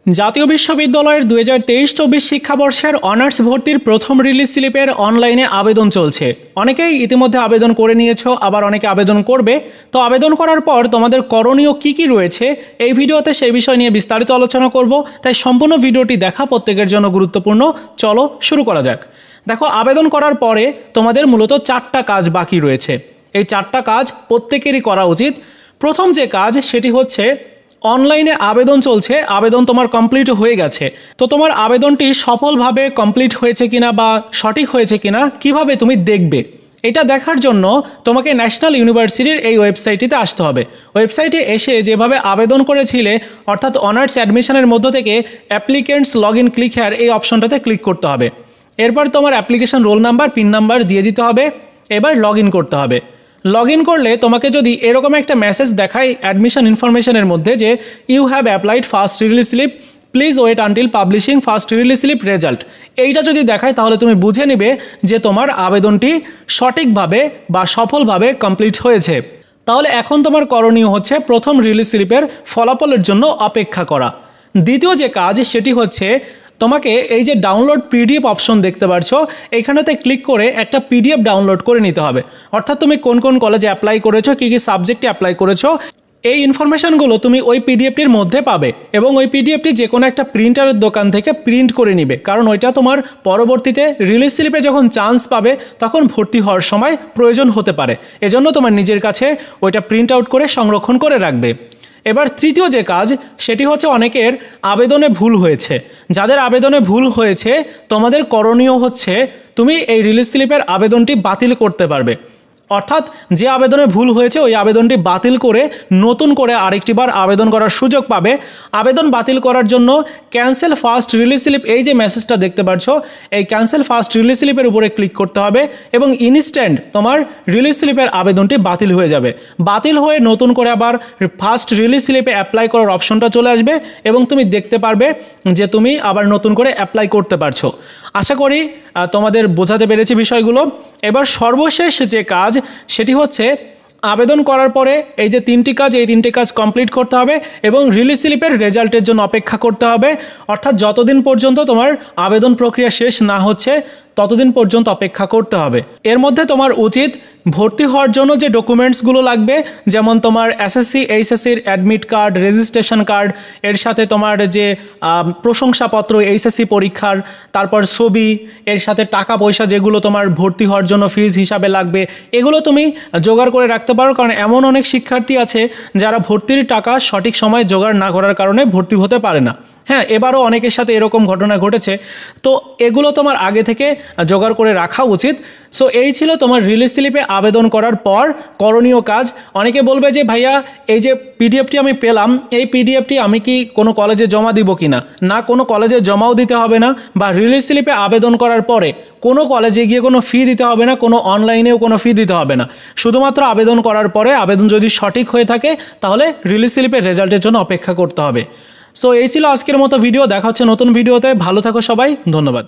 জাতীয় বিশ্ববিদ্যালয়ের 2023-24 শিক্ষাবর্ষের অনার্স ভর্তির প্রথম রিলিজ স্লিপের অনলাইনে আবেদন চলছে। অনেকেই ইতিমধ্যে আবেদন করে নিয়েছো, আবার অনেকে আবেদন করবে। তো আবেদন করার পর তোমাদের করণীয় কি রয়েছে এই ভিডিওতে সেই বিষয় নিয়ে বিস্তারিত আলোচনা করব। তাই সম্পূর্ণ ভিডিওটি দেখা প্রত্যেকের জন্য গুরুত্বপূর্ণ। চলো শুরু করা যাক। দেখো, আবেদন করার পরে তোমাদের মূলত 4টা কাজ বাকি রয়েছে। এই 4টা কাজ প্রত্যেকেরই করা উচিত। প্রথম যে কাজ সেটি হচ্ছে অনলাইনে আবেদন চলছে, আবেদন তোমার কমপ্লিট হয়ে গেছে। তো তোমার আবেদনটি সফলভাবে কমপ্লিট হয়েছে কিনা বা সঠিক হয়েছে কিনা কিভাবে তুমি দেখবে, এটা দেখার জন্য তোমাকে ন্যাশনাল ইউনিভার্সিটির এই ওয়েবসাইটটিতে আসতে হবে। ওয়েবসাইটে এসে যেভাবে আবেদন করেছিলে, অর্থাৎ অনার্স অ্যাডমিশনের মধ্য থেকে applicants log in click here এই অপশনটাতে ক্লিক করতে হবে। এরপর তোমার application roll number, pin number দিয়ে দিতে হবে। এবার লগ ইন করতে হবে। লগ ইন করলে তোমাকে যদি এরকম একটা মেসেজ দেখায় অ্যাডমিশন ইনফরমেশনের মধ্যে যে you have applied first release slip, please wait until publishing first release slip result, এইটা যদি দেখায় তাহলে তুমি বুঝে নেবে যে তোমার আবেদনটি সঠিকভাবে বা সফলভাবে কমপ্লিট হয়েছে। তাহলে এখন তোমার করণীয় হচ্ছে প্রথম রিলিজ স্লিপের ফলাফলের জন্য অপেক্ষা করা। দ্বিতীয় যে কাজ সেটি হচ্ছে তোমাকে এই যে ডাউনলোড পিডিএফ অপশন দেখতে পাচ্ছ, এখানেতে ক্লিক করে একটা পিডিএফ ডাউনলোড করে নিতে হবে। অর্থাৎ তুমি কোন কোন কলেজে অ্যাপ্লাই করেছো, কী কী সাবজেক্টে অ্যাপ্লাই করেছো, এই ইনফরমেশনগুলো তুমি ওই পিডিএফটির মধ্যে পাবে। এবং ওই পিডিএফটি যে কোনো একটা প্রিন্টারের দোকান থেকে প্রিন্ট করে নিবে, কারণ ওইটা তোমার পরবর্তীতে রিলিজ স্লিপে যখন চান্স পাবে তখন ভর্তি হওয়ার সময় প্রয়োজন হতে পারে। এজন্য তোমার নিজের কাছে ওইটা প্রিন্ট আউট করে সংরক্ষণ করে রাখবে। এবার তৃতীয় যে কাজ সেটি হচ্ছে অনেকের আবেদনে ভুল হয়েছে। যাদের আবেদনে ভুল হয়েছে তোমাদের করণীয় হচ্ছে তুমি এই রিলিজ স্লিপের আবেদনটি বাতিল করতে পারবে। অর্থাৎ যে আবেদনে ভুল হয়েছে ওই আবেদনটি বাতিল করে নতুন করে আরেকটিবার আবেদন করার সুযোগ পাবে। আবেদন বাতিল করার জন্য ক্যান্সেল ফার্স্ট রিলিজ স্লিপ, এই যে মেসেজটা দেখতে পাচ্ছ, এই ক্যান্সেল ফার্স্ট রিলিজ স্লিপের উপরে ক্লিক করতে হবে এবং ইনস্ট্যান্ট তোমার রিলিজ স্লিপের আবেদনটি বাতিল হয়ে যাবে। বাতিল হয়ে নতুন করে আবার ফার্স্ট রিলিজ স্লিপে অ্যাপ্লাই করার অপশনটা চলে আসবে এবং তুমি দেখতে পারবে যে তুমি আবার নতুন করে অ্যাপ্লাই করতে পারছো। আশা করি তোমাদের বোঝাতে পেরেছি বিষয়গুলো। এবার সর্বশেষ যে কাজ সেটি হচ্ছে আবেদন করার পরে এই যে 3টি কাজ, এই 3টি কাজ কমপ্লিট করতে হবে এবং রিলিজ স্লিপের রেজাল্টের জন্য অপেক্ষা করতে হবে। অর্থাৎ যতদিন পর্যন্ত তোমার আবেদন প্রক্রিয়া শেষ না হচ্ছে ততদিন পর্যন্ত অপেক্ষা করতে হবে। এর মধ্যে তোমার উচিত ভর্তি হওয়ার জন্য যে ডকুমেন্টসগুলো লাগবে, যেমন তোমার এসএসসি এইচএসসির অ্যাডমিট কার্ড, রেজিস্ট্রেশন কার্ড, এর সাথে তোমার যে প্রশংসাপত্র এইচএসসি পরীক্ষার, তারপর ছবি, এর সাথে টাকা পয়সা যেগুলো তোমার ভর্তি হওয়ার জন্য ফিজ হিসাবে লাগবে, এগুলো তুমি জোগাড় করে রাখতে পারো। কারণ এমন অনেক শিক্ষার্থী আছে যারা ভর্তির টাকা সঠিক সময়ে জোগাড় না করার কারণে ভর্তি হতে পারে না। হ্যাঁ, এবারও অনেকের সাথে এরকম ঘটনা ঘটেছে। তো এগুলো তোমার আগে থেকে জোগাড় করে রাখা উচিত। সো এই ছিল তোমার রিলিজ স্লিপে আবেদন করার পর করণীয় কাজ। অনেকে বলবে যে ভাইয়া এই যে পিডিএফটি আমি পেলাম, এই পিডিএফটি আমি কি কোনো কলেজে জমা দিব কি না? না, কোনো কলেজে জমাও দিতে হবে না, বা রিলিজ স্লিপে আবেদন করার পরে কোনো কলেজে গিয়ে কোনো ফি দিতে হবে না, কোনো অনলাইনেও কোনো ফি দিতে হবে না। শুধুমাত্র আবেদন করার পরে আবেদন যদি সঠিক হয়ে থাকে তাহলে রিলিজ স্লিপের রেজাল্টের জন্য অপেক্ষা করতে হবে। সো এই ছিল আজকের মতো ভিডিও। দেখা হচ্ছে নতুন ভিডিওতে। ভালো থাকো সবাই, ধন্যবাদ।